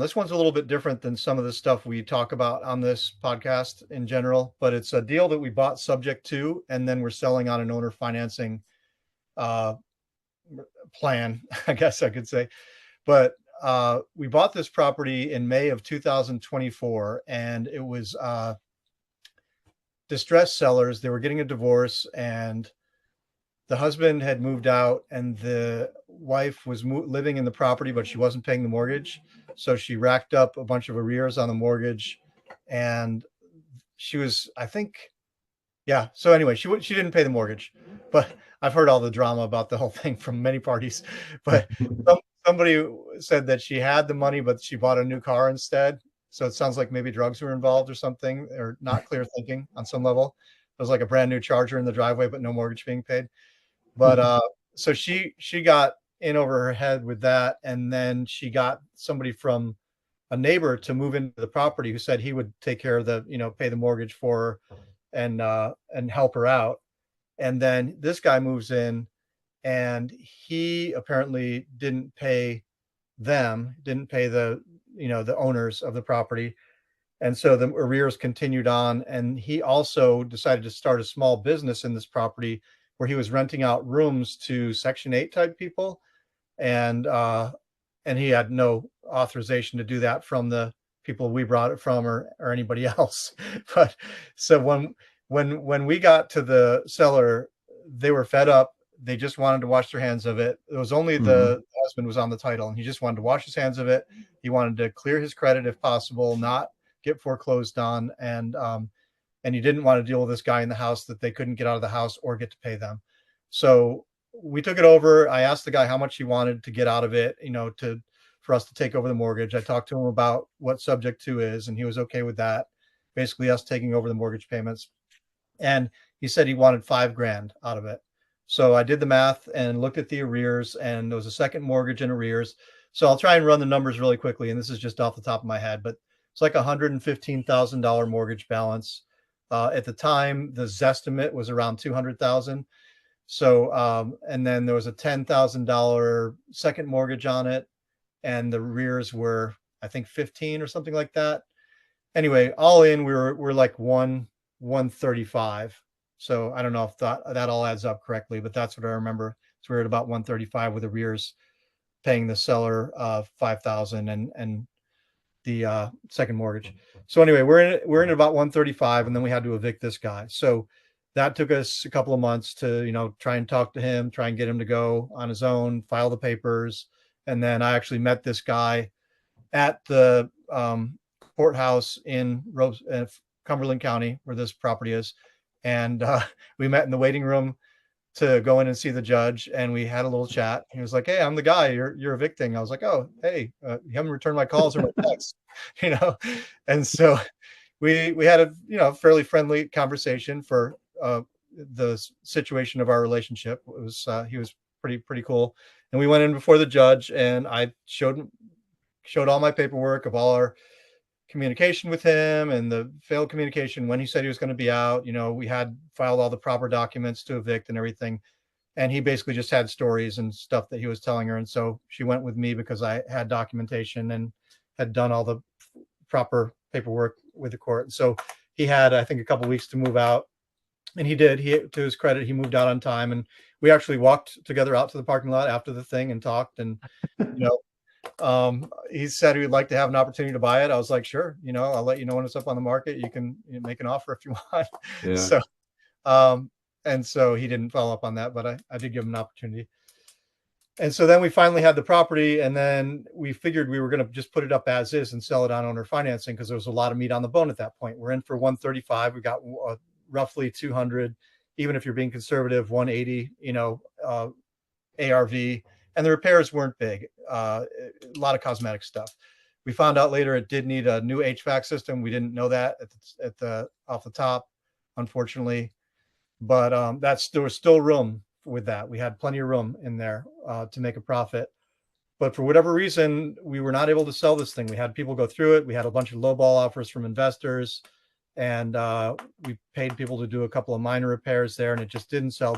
This one's a little bit different than some of the stuff we talk about on this podcast in general, but it's a deal that we bought subject to, and then we're selling on an owner financing uh, plan, I guess I could say. But we bought this property in May of 2024, and it was distressed sellers. They were getting a divorce, and the husband had moved out, and the wife was living in the property, but she wasn't paying the mortgage. So she racked up a bunch of arrears on the mortgage, and she was, I think, yeah. So anyway, she didn't pay the mortgage, but I've heard all the drama about the whole thing from many parties. But somebody said that she had the money, but she bought a new car instead. So it sounds like maybe drugs were involved or something, or not clear thinking on some level. It was like a brand new Charger in the driveway, but no mortgage being paid. But so she got in over her head with that, and then she got somebody from a neighbor to move into the property who said he would take care of the, pay the mortgage for her and help her out. And then this guy moves in, and he apparently didn't pay the the owners of the property. And so the arrears continued on, and he also decided to start a small business in this property where he was renting out rooms to Section 8 type people, and he had no authorization to do that from the people we brought it from, or anybody else. But so when we got to the seller, they were fed up. They just wanted to wash their hands of it. It was only the husband was on the title, and he just wanted to wash his hands of it. He wanted to clear his credit if possible, not get foreclosed on, and he didn't want to deal with this guy in the house that they couldn't get out of the house or get to pay them. So we took it over. I asked the guy how much he wanted to get out of it, for us to take over the mortgage. I talked to him about what subjectto is, and he was okay with that. Basically us taking over the mortgage payments. And he said he wanted $5,000 out of it. So I did the math and looked at the arrears, and there was a second mortgage in arrears. So I'll try and run the numbers really quickly. And this is just off the top of my head, but it's like $115,000 mortgage balance. At the time, the Zestimate was around $200,000. So, and then there was a $10,000 second mortgage on it, and the arrears were, I think, 15 or something like that. Anyway, all in, we're like 135. So I don't know if that all adds up correctly, but that's what I remember. So we're at about 135 with arrears, paying the seller $5,000 and the second mortgage. So anyway, we're in about 135, and then we had to evict this guy. So that took us a couple of months to try and talk to him, try and get him to go on his own, file the papers. And then I actually met this guy at the courthouse in Cumberland County, where this property is. And we met in the waiting room to go in and see the judge, and we had a little chat. He was like, "Hey, I'm the guy you're evicting." I was like, "Oh, hey, you haven't returned my calls or my texts," And so we had a fairly friendly conversation for the situation of our relationship. It was he was pretty cool, and we went in before the judge, and I showed all my paperwork of all our communication with him and the failed communication when he said he was going to be out. We had filed all the proper documents to evict and everything. And he basically just had stories and stuff that he was telling her. And so she went with me because I had documentation and had done all the proper paperwork with the court. And so he had, I think, a couple of weeks to move out. And he did. To his credit, he moved out on time. And we actually walked together out to the parking lot after the thing and talked. And, he said he would like to have an opportunity to buy it. I was like, sure, I'll let you know when it's up on the market. You can make an offer if you want. Yeah. So, and so he didn't follow up on that, but I did give him an opportunity. And so then we finally had the property, and then we figured we were going to just put it up as is and sell it on owner financing, because there was a lot of meat on the bone at that point. We're in for 135. We got roughly 200, even if you're being conservative, 180, ARV. And the repairs weren't big, a lot of cosmetic stuff. We found out later it did need a new HVAC system. We didn't know that off the top, unfortunately. But there was still room with that. We had plenty of room in there to make a profit. But for whatever reason, we were not able to sell this thing. We had people go through it. We had a bunch of lowball offers from investors, and we paid people to do a couple of minor repairs there, and it just didn't sell.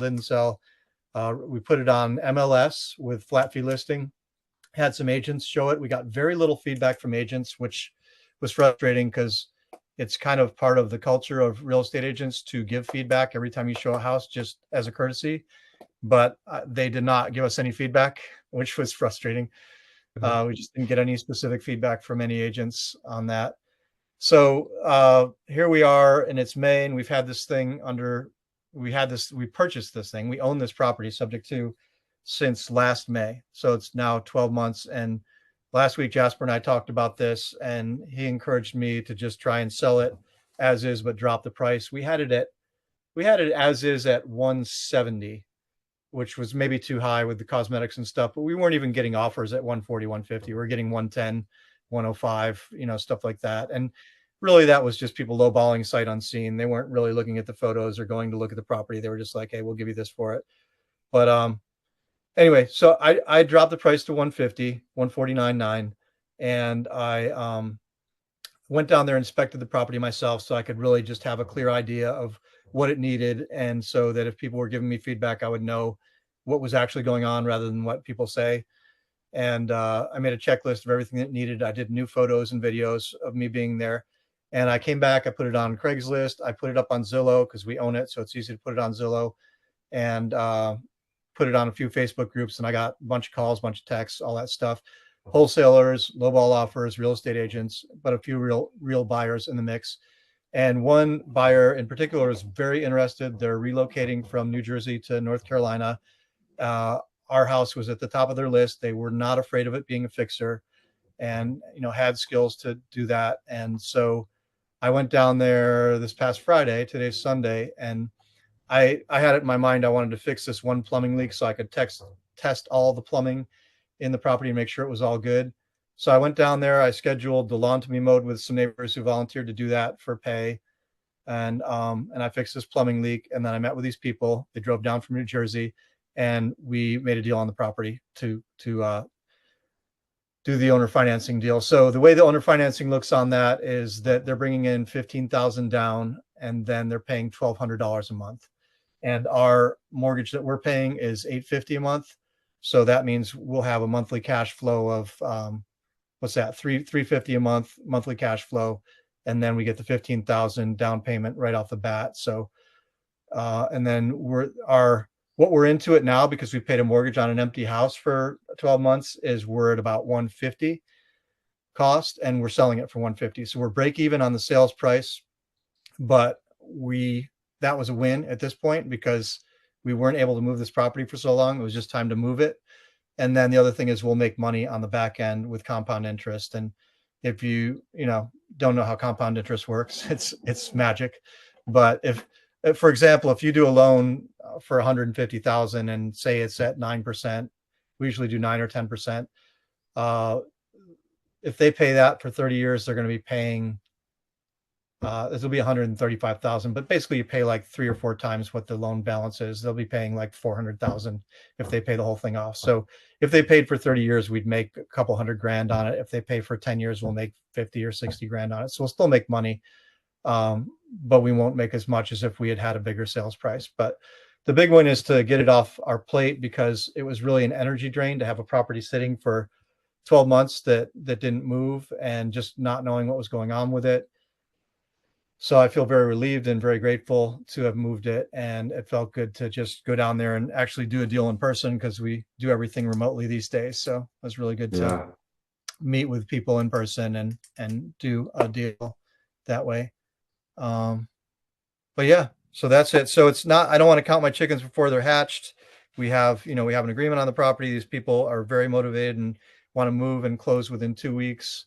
We put it on MLS with flat fee listing, had some agents show it. We got very little feedback from agents, which was frustrating because it's kind of part of the culture of real estate agents to give feedback every time you show a house, just as a courtesy. But they did not give us any feedback, which was frustrating. We just didn't get any specific feedback from any agents on that. So here we are, and it's May, and we've had this thing we purchased this thing. We own this property subject to since last May. So it's now 12 months. And last week, Jasper and I talked about this, and he encouraged me to just try and sell it as is, but drop the price. We had it as is at 170, which was maybe too high with the cosmetics and stuff, but we weren't even getting offers at 140, 150. We're getting 110, 105, stuff like that. And really that was just people lowballing sight unseen. They weren't really looking at the photos or going to look at the property. They were just like, hey, we'll give you this for it. But anyway, so I dropped the price to 150, 149.9, and I went down there and inspected the property myself so I could really just have a clear idea of what it needed. And so that if people were giving me feedback, I would know what was actually going on rather than what people say. And I made a checklist of everything that needed. I did new photos and videos of me being there. And I came back, I put it on Craigslist. I put it up on Zillow because we own it. So it's easy to put it on Zillow, and put it on a few Facebook groups. And I got a bunch of calls, a bunch of texts, all that stuff. Wholesalers, lowball offers, real estate agents, but a few real buyers in the mix. And one buyer in particular is very interested. They're relocating from New Jersey to North Carolina. Our house was at the top of their list. They were not afraid of it being a fixer, and had skills to do that. And so I went down there this past Friday. Today's Sunday, and I had it in my mind I wanted to fix this one plumbing leak so I could test all the plumbing in the property and make sure it was all good. So I went down there. I scheduled the lawn to be mowed with some neighbors who volunteered to do that for pay. And I fixed this plumbing leak. And then I met with these people. They drove down from New Jersey, and we made a deal on the property to do the owner financing deal. So the way the owner financing looks on that is that they're bringing in 15,000 down, and then they're paying $1,200 a month. And our mortgage that we're paying is $850 a month. So that means we'll have a monthly cash flow of what's that? $350 a month monthly cash flow, and then we get the 15,000 down payment right off the bat. So and then what we're into it now, because we paid a mortgage on an empty house for 12 months, is we're at about 150 cost, and we're selling it for 150. So we're break even on the sales price, but that was a win at this point because we weren't able to move this property for so long. It was just time to move it. And then the other thing is we'll make money on the back end with compound interest. And if you don't know how compound interest works, it's magic. But if for example, if you do a loan for 150,000 and say it's at 9%, we usually do 9 or 10%. If they pay that for 30 years, they're going to be paying this will be 135,000, but basically you pay like 3 or 4 times what the loan balance is. They'll be paying like 400,000 if they pay the whole thing off. So if they paid for 30 years, we'd make a couple $100,000 on it. If they pay for 10 years, we'll make 50 or 60 grand on it. So we'll still make money, but we won't make as much as if we had a bigger sales price. But the big one is to get it off our plate, because it was really an energy drain to have a property sitting for 12 months that didn't move, and just not knowing what was going on with it. So I feel very relieved and very grateful to have moved it. And it felt good to just go down there and actually do a deal in person, because we do everything remotely these days. So it was really good to meet with people in person and do a deal that way. But yeah, so that's it. So it's not, I don't want to count my chickens before they're hatched. We have an agreement on the property. These people are very motivated and want to move and close within 2 weeks.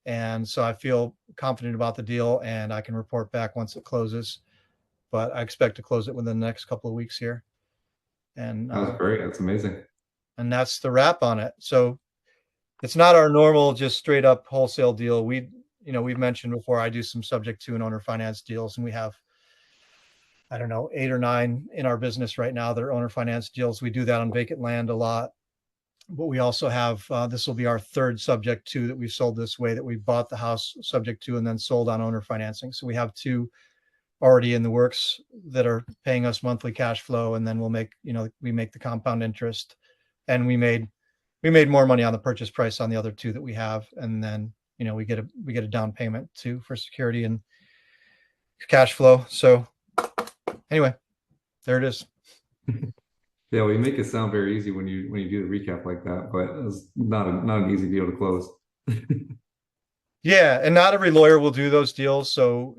And so I feel confident about the deal, and I can report back once it closes. But I expect to close it within the next couple of weeks here. And that was great. That's amazing. And that's the wrap on it. So it's not our normal, just straight up wholesale deal. We've mentioned before, I do some subject to and owner finance deals, and we have, I don't know, 8 or 9 in our business right now that are owner finance deals. We do that on vacant land a lot. But we also have, this will be our 3rd subject to that we've sold this way, that we bought the house subject to and then sold on owner financing. So we have 2 already in the works that are paying us monthly cash flow. And then we make the compound interest. And we made we made more money on the purchase price on the other two that we have, and then we get a down payment too for security and cash flow. So anyway, there it is. Yeah, well, you make it sound very easy when you do the recap like that, but it's not an easy deal to close. Yeah, and not every lawyer will do those deals. So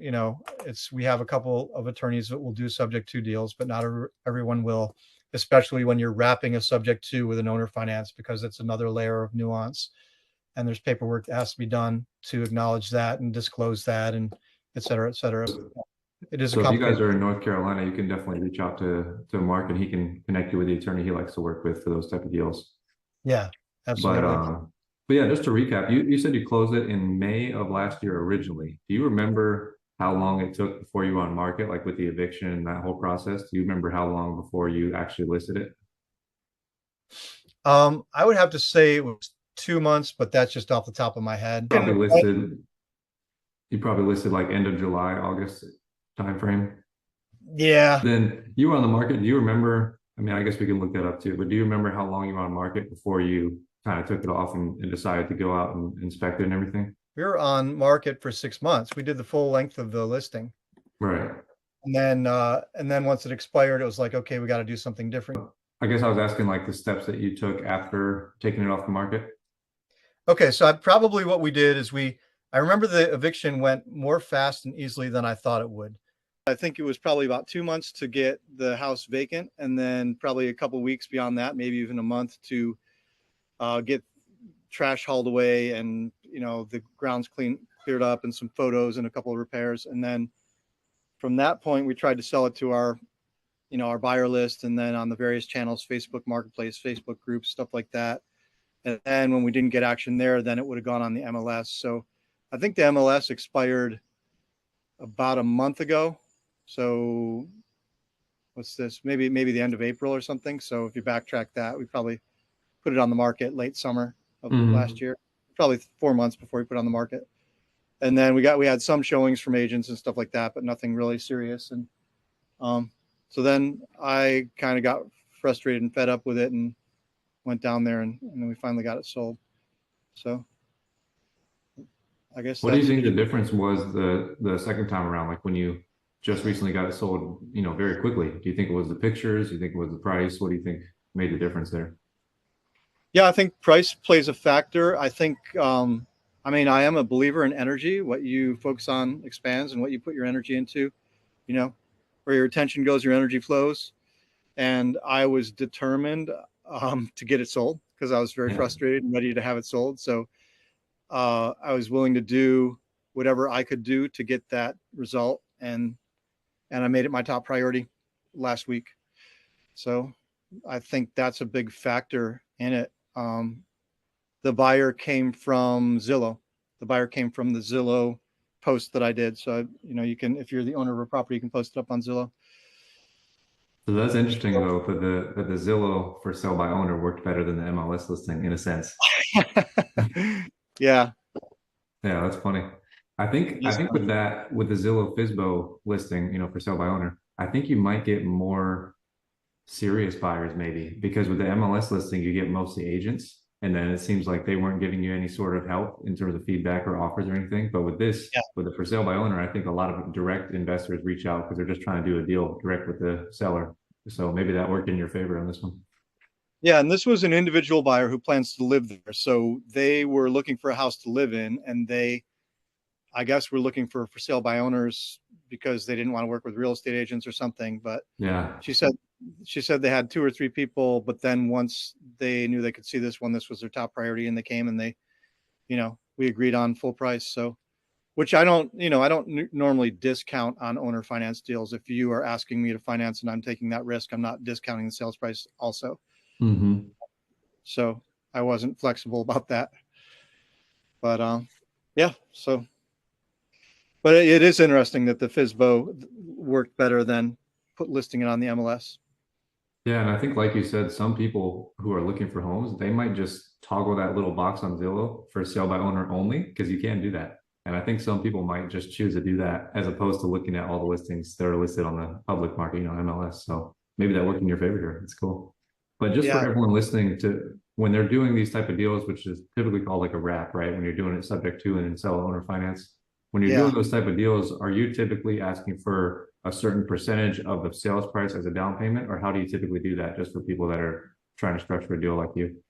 we have a couple of attorneys that will do subject-to deals, but not everyone will, especially when you're wrapping a subject-to with an owner finance, because it's another layer of nuance, and there's paperwork that has to be done to acknowledge that and disclose that, and et cetera, et cetera. It is a So if you guys complicated. are in North Carolina, you can definitely reach out to Mark, and he can connect you with the attorney he likes to work with for those type of deals. Yeah, But absolutely. but yeah, just to recap, you said you closed it in May of last year originally. Do you remember how long it took before you were on market, like with the eviction and that whole process? Do you remember how long before you actually listed it? I would have to say it was 2 months, but that's just off the top of my head. You probably listed like end of July, August timeframe. Yeah. Then you were on the market. Do you remember? I mean, I guess we can look that up too, but do you remember how long you were on market before you kind of took it off and decided to go out and inspect it and everything? We were on market for 6 months. We did the full length of the listing. Right. And then once it expired, it was like, okay, we got to do something different. I guess I was asking like the steps that you took after taking it off the market. Okay, so probably what we did is I remember the eviction went more fast and easily than I thought it would. I think it was probably about 2 months to get the house vacant, and then probably a couple weeks beyond that, maybe even a month to get trash hauled away and the grounds cleared up and some photos and a couple of repairs. And then from that point, we tried to sell it to our buyer list, and then on the various channels, Facebook Marketplace, Facebook groups, stuff like that. And then when we didn't get action there, then it would have gone on the MLS. So I think the MLS expired about a month ago. So what's this? Maybe the end of April or something. So if you backtrack that, we probably put it on the market late summer of last year, probably 4 months before we put it on the market. And then we had some showings from agents and stuff like that, but nothing really serious. And so then I kind of got frustrated and fed up with it and went down there, and then we finally got it sold. So I guess. What do you think the difference was the second time around? Like when you just recently got it sold, very quickly. Do you think it was the pictures? Do you think it was the price? What do you think made the difference there? Yeah, I think price plays a factor. I think, I am a believer in energy. What you focus on expands, and what you put your energy into, where your attention goes, your energy flows. And I was determined to get it sold because I was very frustrated and ready to have it sold. So I was willing to do whatever I could do to get that result. And I made it my top priority last week. So I think that's a big factor in it. The buyer came from Zillow. The buyer came from the Zillow post that I did. So, you can, if you're the owner of a property, you can post it up on Zillow. So that's interesting though, that the Zillow for sale by owner worked better than the MLS listing in a sense. Yeah. Yeah, that's funny. I think with the Zillow FSBO listing, for sale by owner, I think you might get more serious buyers maybe, because with the MLS listing, you get mostly agents. And then it seems like they weren't giving you any sort of help in terms of feedback or offers or anything. But with this, with the for sale by owner, I think a lot of direct investors reach out because they're just trying to do a deal direct with the seller. So maybe that worked in your favor on this one. Yeah, and this was an individual buyer who plans to live there. So they were looking for a house to live in, and they, I guess, were looking for sale by owners because they didn't want to work with real estate agents or something. But yeah, she said they had 2 or 3 people, but then once they knew they could see this one, this was their top priority, and they came and they, we agreed on full price. So, which I don't normally discount on owner finance deals. If you are asking me to finance and I'm taking that risk, I'm not discounting the sales price also. So I wasn't flexible about that. But yeah, so, but it is interesting that the FSBO worked better than listing it on the MLS. Yeah, and I think, like you said, some people who are looking for homes, they might just toggle that little box on Zillow for sale by owner only, because you can do that. And I think some people might just choose to do that as opposed to looking at all the listings that are listed on the public market, MLS. So maybe that worked in your favor here. It's cool. But just for everyone listening to when they're doing these type of deals, which is typically called like a wrap, right? When you're doing it subject to and then sell owner finance, when you're Yeah. doing those type of deals, are you typically asking for a certain percentage of the sales price as a down payment, or how do you typically do that just for people that are trying to structure a deal like you?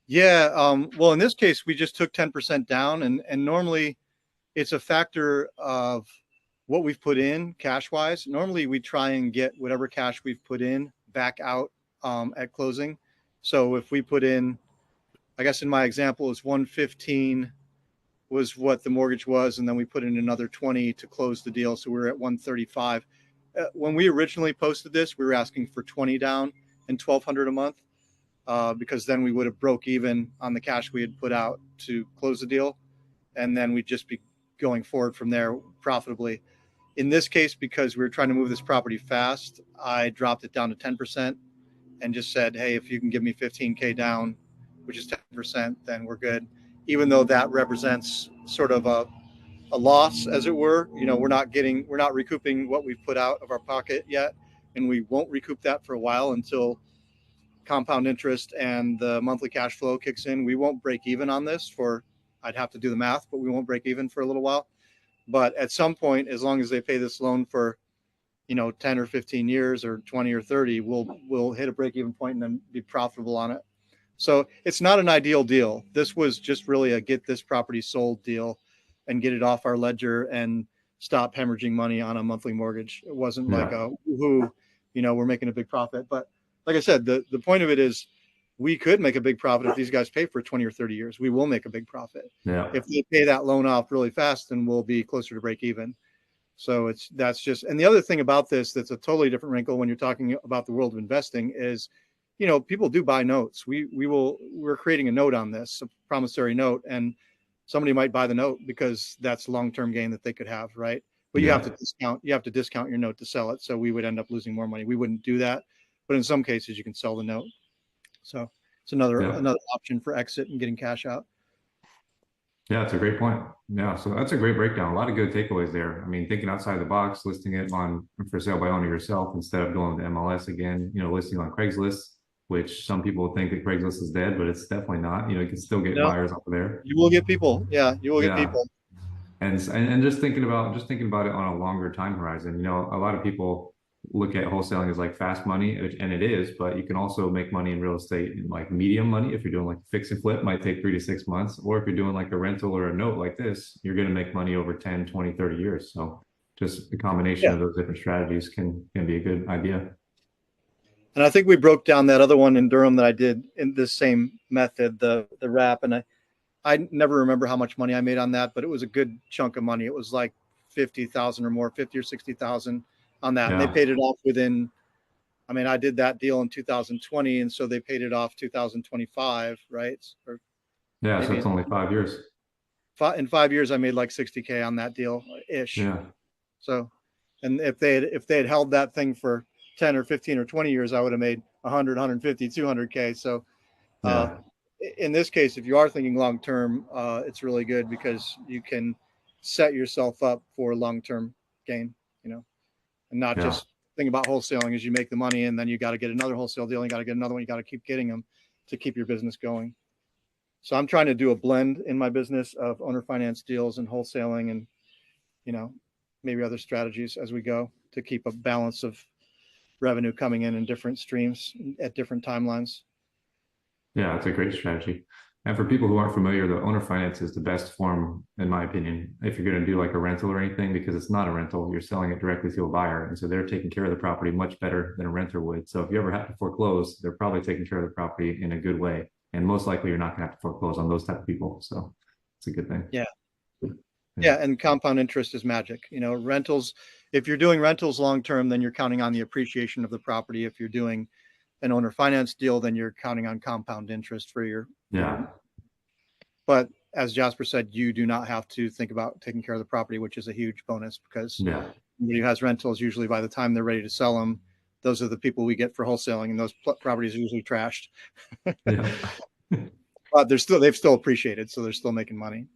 Yeah. Well, in this case, we just took 10% down, and normally it's a factor of what we've put in cash wise. Normally we try and get whatever cash we've put in back out at closing. So if we put in, I guess in my example is 115 was what the mortgage was, and then we put in another 20 to close the deal. So we were at 135. When we originally posted this, we were asking for 20 down and 1,200 a month, because then we would have broke even on the cash we had put out to close the deal, and then we'd just be going forward from there profitably. In this case, because we were trying to move this property fast, I dropped it down to 10% and just said, hey, if you can give me 15K down, which is 10%, then we're good. Even though that represents sort of a loss, as it were. We're not recouping what we've put out of our pocket yet. And we won't recoup that for a while until compound interest and the monthly cash flow kicks in. We won't break even on this I'd have to do the math, but we won't break even for a little while. But at some point, as long as they pay this loan for 10 or 15 years or 20 or 30, we'll hit a break even point and then be profitable on it. So it's not an ideal deal. This was just really a get this property sold deal and get it off our ledger and stop hemorrhaging money on a monthly mortgage. It wasn't like Yeah. we're making a big profit. But like I said, the point of it is we could make a big profit if these guys pay for 20 or 30 years. We will make a big profit. Yeah. If they pay that loan off really fast, then we'll be closer to break even. So that's just, and the other thing about this that's a totally different wrinkle when you're talking about the world of investing is, people do buy notes. We're creating a note on this, a promissory note, and somebody might buy the note because that's long-term gain that they could have, right? But you have Yeah. to discount your note to sell it. So we would end up losing more money. We wouldn't do that, but in some cases you can sell the note. So it's another Yeah. option for exit and getting cash out. Yeah, that's a great point. Yeah, so that's a great breakdown. A lot of good takeaways there. I mean, thinking outside the box, listing it on for sale by owner yourself instead of going to MLS again, listing on Craigslist, which some people think that Craigslist is dead, but it's definitely not. You can still get No, buyers off of there. you will get people. Yeah, you will get Yeah. people. And just thinking about it on a longer time horizon, a lot of people look at wholesaling as like fast money, and it is, but you can also make money in real estate in like medium money. If you're doing like fix and flip, might take 3 to 6 months, or if you're doing like a rental or a note like this, you're going to make money over 10, 20, 30 years. So just the combination Yeah. of those different strategies can be a good idea. And I think we broke down that other one in Durham that I did in this same method, the wrap. And I never remember how much money I made on that, but it was a good chunk of money. It was like 50,000 or more, 50 or 60,000 on that. And they Yeah. paid it off I did that deal in 2020. And so they paid it off 2025, right? Or Yeah. So maybe it's only 5 years. in 5 years, I made like 60K on that deal ish. Yeah. So, and if they had held that thing for 10 or 15 or 20 years, I would have made 100, 150, 200K. So, uh, Yeah. in this case, if you are thinking long term, it's really good because you can set yourself up for long term gain, and not Yeah. just think about wholesaling as you make the money and then you got to get another wholesale deal, and you got to get another one, you got to keep getting them to keep your business going. So I'm trying to do a blend in my business of owner finance deals and wholesaling, and maybe other strategies as we go to keep a balance of revenue coming in different streams at different timelines. Yeah, that's a great strategy. And for people who aren't familiar, the owner finance is the best form, in my opinion, if you're going to do like a rental or anything, because it's not a rental, you're selling it directly to a buyer. And so they're taking care of the property much better than a renter would. So if you ever have to foreclose, they're probably taking care of the property in a good way. And most likely you're not going to have to foreclose on those type of people. So it's a good thing. Yeah. Yeah. And compound interest is magic. Rentals, if you're doing rentals long term, then you're counting on the appreciation of the property. If you're doing an owner finance deal, then you're counting on compound interest for Yeah. but as Jasper said, you do not have to think about taking care of the property, which is a huge bonus, because Yeah. somebody who has rentals, usually by the time they're ready to sell them, those are the people we get for wholesaling, and those properties are usually trashed. Yeah. But they've still appreciated, so they're still making money.